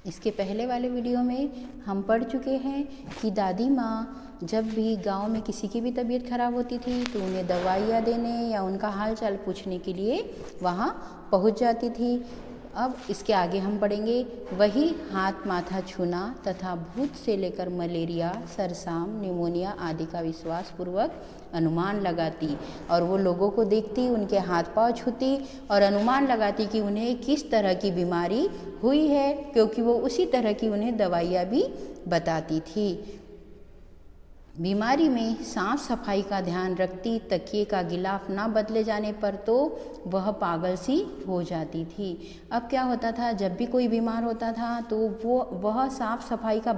इसके पहले वाले वीडियो में हम पढ़ चुके हैं कि दादी माँ जब भी गांव में किसी की भी तबीयत खराब होती थी तो उन्हें दवाइयाँ देने या उनका हाल चाल पूछने के लिए वहाँ पहुँच जाती थी। अब इसके आगे हम पढ़ेंगे वही हाथ माथा छूना तथा भूत से लेकर मलेरिया, सरसाम, निमोनिया आदि का विश्वास पूर्वक अनुमान लगाती और वो लोगों को देखती, उनके हाथ पांव छूती और अनुमान लगाती कि उन्हें किस तरह की बीमारी हुई है, क्योंकि वो उसी तरह की उन्हें दवाइयाँ भी बताती थी। बीमारी में साफ सफाई का ध्यान रखती, तकिए का गिलाफ ना बदले जाने पर तो वह पागल सी हो जाती थी। अब क्या होता था, जब भी कोई बीमार होता था तो वह साफ सफाई का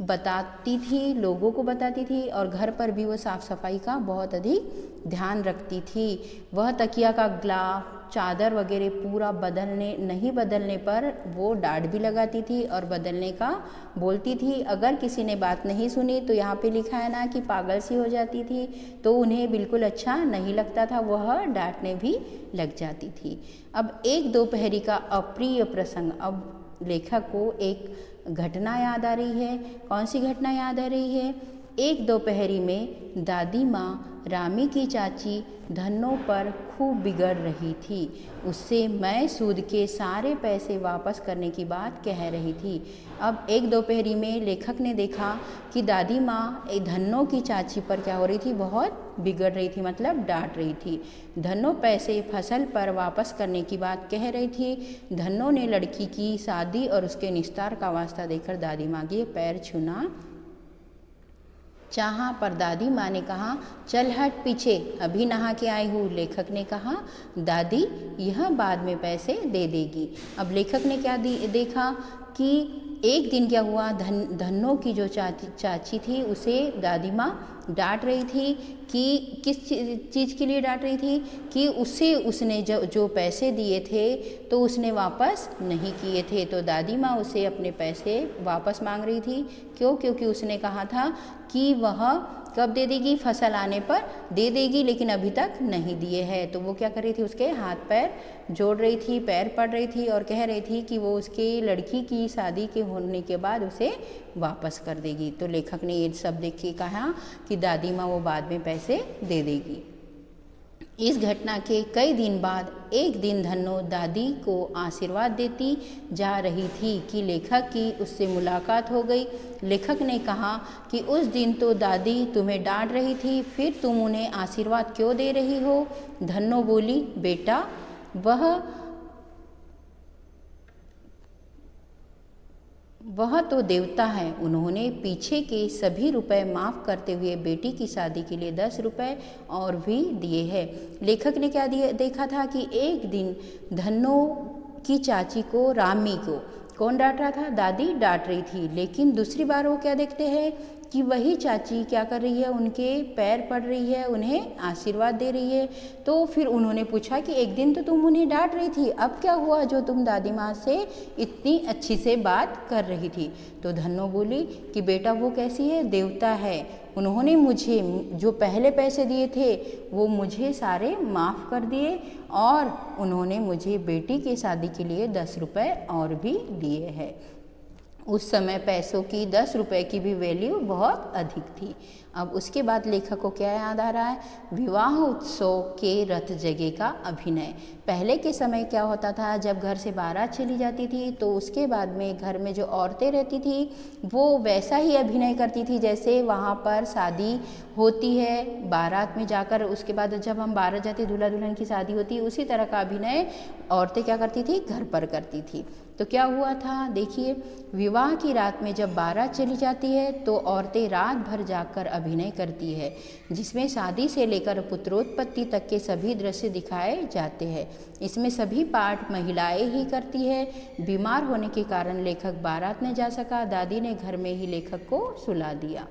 बताती थी, लोगों को बताती थी और घर पर भी वो साफ सफाई का बहुत अधिक ध्यान रखती थी। वह तकिया का गिलाफ, चादर वगैरह पूरा नहीं बदलने पर वो डांट भी लगाती थी और बदलने का बोलती थी। अगर किसी ने बात नहीं सुनी तो यहाँ पे लिखा है ना कि पागल सी हो जाती थी, तो उन्हें बिल्कुल अच्छा नहीं लगता था, वह डांटने भी लग जाती थी। अब एक दोपहरी का अप्रिय प्रसंग, अब लेखक को एक घटना याद आ रही है। कौन सी घटना याद आ रही है? एक दोपहरी में दादी माँ रामी की चाची धन्नो पर खूब बिगड़ रही थी। उससे मैं सूद के सारे पैसे वापस करने की बात कह रही थी। अब एक दोपहरी में लेखक ने देखा कि दादी माँ धन्नो की चाची पर क्या हो रही थी, बहुत बिगड़ रही थी, मतलब डांट रही थी। धन्नो पैसे फसल पर वापस करने की बात कह रही थी। धन्नो ने लड़की की शादी और उसके निस्तार का वास्ता देकर दादी माँ के पैर छूना चाहा, पर दादी माँ ने कहा चल हट पीछे, अभी नहा के आई हूँ। लेखक ने कहा दादी यह बाद में पैसे दे देगी। अब लेखक ने क्या देखा कि एक दिन क्या हुआ, धन्नो की जो चाची थी उसे दादी माँ डांट रही थी कि किस चीज़ के लिए डांट रही थी कि उसने जो पैसे दिए थे तो उसने वापस नहीं किए थे, तो दादी माँ उसे अपने पैसे वापस मांग रही थी। क्यों? क्योंकि उसने कहा था कि वह कब दे देगी, फसल आने पर दे देगी, लेकिन अभी तक नहीं दिए हैं। तो वो क्या कर रही थी, उसके हाथ पैर जोड़ रही थी, पैर पड़ रही थी और कह रही थी कि वो उसके लड़की की शादी के होने के बाद उसे वापस कर देगी। तो लेखक ने ये सब देख के कहा कि दादी माँ वो बाद में पैसे दे देगी। इस घटना के कई दिन बाद एक दिन धन्नो दादी को आशीर्वाद देती जा रही थी कि लेखक की उससे मुलाकात हो गई। लेखक ने कहा कि उस दिन तो दादी तुम्हें डांट रही थी, फिर तुम उन्हें आशीर्वाद क्यों दे रही हो? धन्नो बोली बेटा वह तो देवता है, उन्होंने पीछे के सभी रुपए माफ़ करते हुए बेटी की शादी के लिए 10 रुपए और भी दिए हैं। लेखक ने क्या देखा था कि एक दिन धन्नो की चाची को, रामी को कौन डांट रहा था? दादी डांट रही थी। लेकिन दूसरी बार वो क्या देखते हैं कि वही चाची क्या कर रही है, उनके पैर पड़ रही है, उन्हें आशीर्वाद दे रही है। तो फिर उन्होंने पूछा कि एक दिन तो तुम उन्हें डांट रही थी, अब क्या हुआ जो तुम दादी माँ से इतनी अच्छी से बात कर रही थी? तो धन्नो बोली कि बेटा वो कैसी है, देवता है, उन्होंने मुझे जो पहले पैसे दिए थे वो मुझे सारे माफ़ कर दिए और उन्होंने मुझे बेटी की शादी के लिए 10 रुपए और भी दिए हैं। उस समय पैसों की 10 रुपए की भी वैल्यू बहुत अधिक थी। अब उसके बाद लेखक को क्या याद आ रहा है? विवाह उत्सव के रथ जगह का अभिनय। पहले के समय क्या होता था, जब घर से बारात चली जाती थी तो उसके बाद में घर में जो औरतें रहती थी वो वैसा ही अभिनय करती थी जैसे वहाँ पर शादी होती है बारात में जाकर। उसके बाद जब हम बारात जाते, दूल्हा दुल्हन की शादी होती, उसी तरह का अभिनय औरतें क्या करती थी, घर पर करती थी। तो क्या हुआ था देखिए, विवाह की रात में जब बारात चली जाती है तो औरतें रात भर जाकर अभिनय करती है, जिसमें शादी से लेकर पुत्रोत्पत्ति तक के सभी दृश्य दिखाए जाते हैं। इसमें सभी पाठ महिलाएं ही करती है। बीमार होने के कारण लेखक बारात नहीं जा सका, दादी ने घर में ही लेखक को सुला दिया।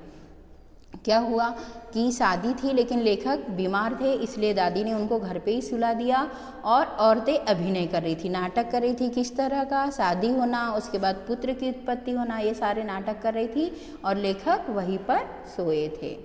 क्या हुआ कि शादी थी लेकिन लेखक बीमार थे, इसलिए दादी ने उनको घर पे ही सुला दिया और औरतें अभिनय कर रही थी, नाटक कर रही थी। किस तरह का? शादी होना, उसके बाद पुत्र की उत्पत्ति होना, ये सारे नाटक कर रही थी और लेखक वहीं पर सोए थे।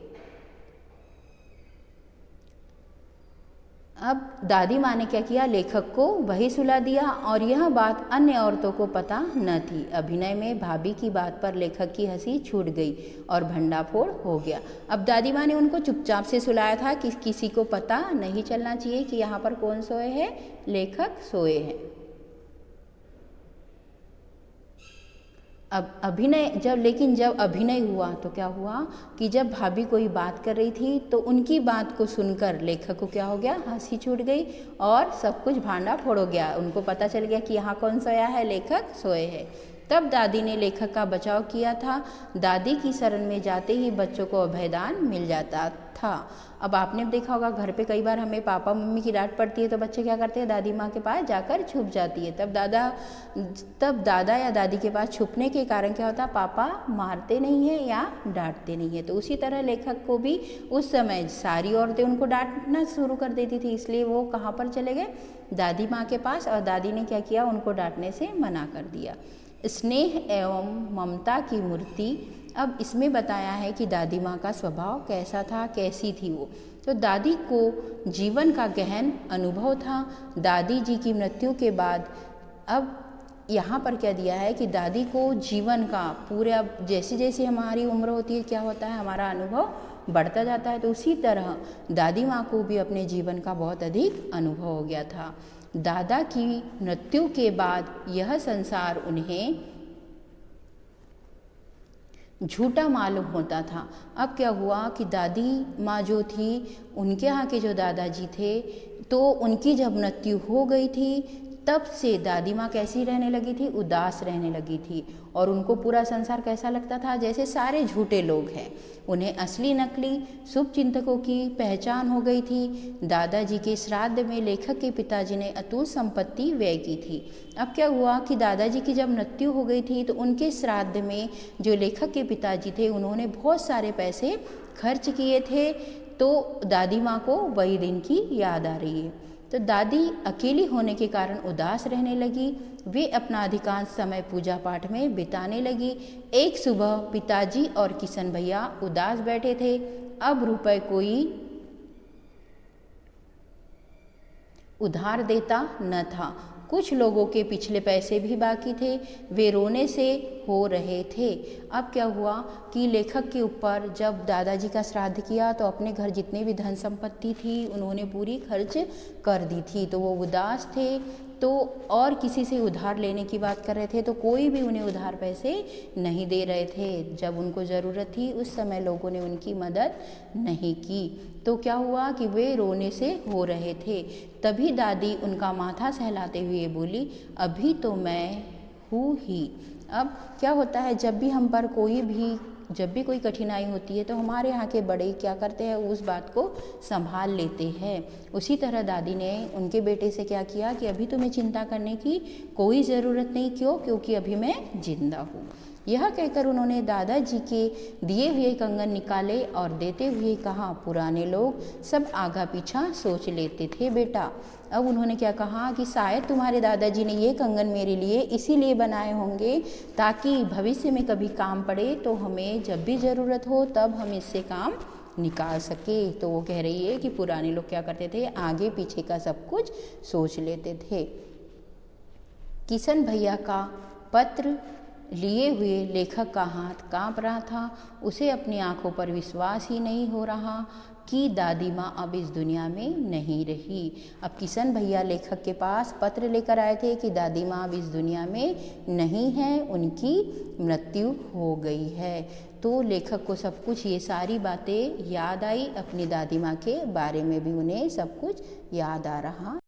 अब दादी माँ ने क्या किया, लेखक को वही सुला दिया और यह बात अन्य औरतों को पता न थी। अभिनय में भाभी की बात पर लेखक की हंसी छूट गई और भंडाफोड़ हो गया। अब दादी माँ ने उनको चुपचाप से सुलाया था कि किसी को पता नहीं चलना चाहिए कि यहाँ पर कौन सोए हैं, लेखक सोए हैं। अब जब अभिनय हुआ तो क्या हुआ कि जब भाभी कोई बात कर रही थी तो उनकी बात को सुनकर लेखक को क्या हो गया, हंसी छूट गई और सब कुछ भांडा फोड़ हो गया। उनको पता चल गया कि यहाँ कौन सोया है, लेखक सोए हैं। तब दादी ने लेखक का बचाव किया था। दादी की शरण में जाते ही बच्चों को अभयदान मिल जाता था। अब आपने देखा होगा घर पे कई बार हमें पापा मम्मी की डांट पड़ती है तो बच्चे क्या करते हैं, दादी माँ के पास जाकर छुप जाती है। तब दादा या दादी के पास छुपने के कारण क्या होता, पापा मारते नहीं है या डांटते नहीं है। तो उसी तरह लेखक को भी उस समय सारी औरतें उनको डांटना शुरू कर देती थी, इसलिए वो कहाँ पर चले गए, दादी माँ के पास। और दादी ने क्या किया, उनको डांटने से मना कर दिया। स्नेह एवं ममता की मूर्ति। अब इसमें बताया है कि दादी माँ का स्वभाव कैसा था, कैसी थी वो। तो दादी को जीवन का गहन अनुभव था। दादी जी की मृत्यु के बाद अब यहाँ पर क्या दिया है कि दादी को जीवन का पूरा, जैसे जैसे हमारी उम्र होती है क्या होता है, हमारा अनुभव बढ़ता जाता है। तो उसी तरह दादी माँ को भी अपने जीवन का बहुत अधिक अनुभव हो गया था। दादा की मृत्यु के बाद यह संसार उन्हें झूठा मालूम होता था। अब क्या हुआ कि दादी माँ जो थी, उनके यहाँ के जो दादाजी थे, तो उनकी जब मृत्यु हो गई थी तब से दादी माँ कैसी रहने लगी थी, उदास रहने लगी थी। और उनको पूरा संसार कैसा लगता था, जैसे सारे झूठे लोग हैं। उन्हें असली नकली शुभ चिंतकों की पहचान हो गई थी। दादाजी के श्राद्ध में लेखक के पिताजी ने अतुल संपत्ति व्यय की थी। अब क्या हुआ कि दादाजी की जब मृत्यु हो गई थी तो उनके श्राद्ध में जो लेखक के पिताजी थे, उन्होंने बहुत सारे पैसे खर्च किए थे। तो दादी माँ को वही दिन की याद आ रही है। तो दादी अकेली होने के कारण उदास रहने लगी। वे अपना अधिकांश समय पूजा पाठ में बिताने लगी। एक सुबह पिताजी और किशन भैया उदास बैठे थे। अब रुपए कोई उधार देता न था। कुछ लोगों के पिछले पैसे भी बाकी थे, वे रोने से हो रहे थे। अब क्या हुआ कि लेखक के ऊपर जब दादाजी का श्राद्ध किया तो अपने घर जितने भी धन संपत्ति थी उन्होंने पूरी खर्च कर दी थी। तो वो उदास थे, तो और किसी से उधार लेने की बात कर रहे थे तो कोई भी उन्हें उधार पैसे नहीं दे रहे थे। जब उनको ज़रूरत थी उस समय लोगों ने उनकी मदद नहीं की। तो क्या हुआ कि वे रोने से हो रहे थे। तभी दादी उनका माथा सहलाते हुए बोली, अभी तो मैं हूँ ही। अब क्या होता है, जब भी कोई कठिनाई होती है तो हमारे यहाँ के बड़े क्या करते हैं, उस बात को संभाल लेते हैं। उसी तरह दादी ने उनके बेटे से क्या किया कि अभी तुम्हें चिंता करने की कोई ज़रूरत नहीं। क्यों? क्योंकि अभी मैं जिंदा हूँ। यह कहकर उन्होंने दादाजी के दिए हुए कंगन निकाले और देते हुए कहा, पुराने लोग सब आगा पीछा सोच लेते थे बेटा। अब उन्होंने क्या कहा कि शायद तुम्हारे दादाजी ने ये कंगन मेरे लिए इसीलिए बनाए होंगे ताकि भविष्य में कभी काम पड़े तो हमें जब भी ज़रूरत हो तब हम इससे काम निकाल सके। तो वो कह रही है कि पुराने लोग क्या करते थे, आगे पीछे का सब कुछ सोच लेते थे। किशन भैया का पत्र लिए हुए लेखक का हाथ कांप रहा था। उसे अपनी आंखों पर विश्वास ही नहीं हो रहा कि दादी माँ अब इस दुनिया में नहीं रही। अब किशन भैया लेखक के पास पत्र लेकर आए थे कि दादी माँ अब इस दुनिया में नहीं है, उनकी मृत्यु हो गई है। तो लेखक को सब कुछ ये सारी बातें याद आई, अपनी दादी माँ के बारे में भी उन्हें सब कुछ याद आ रहा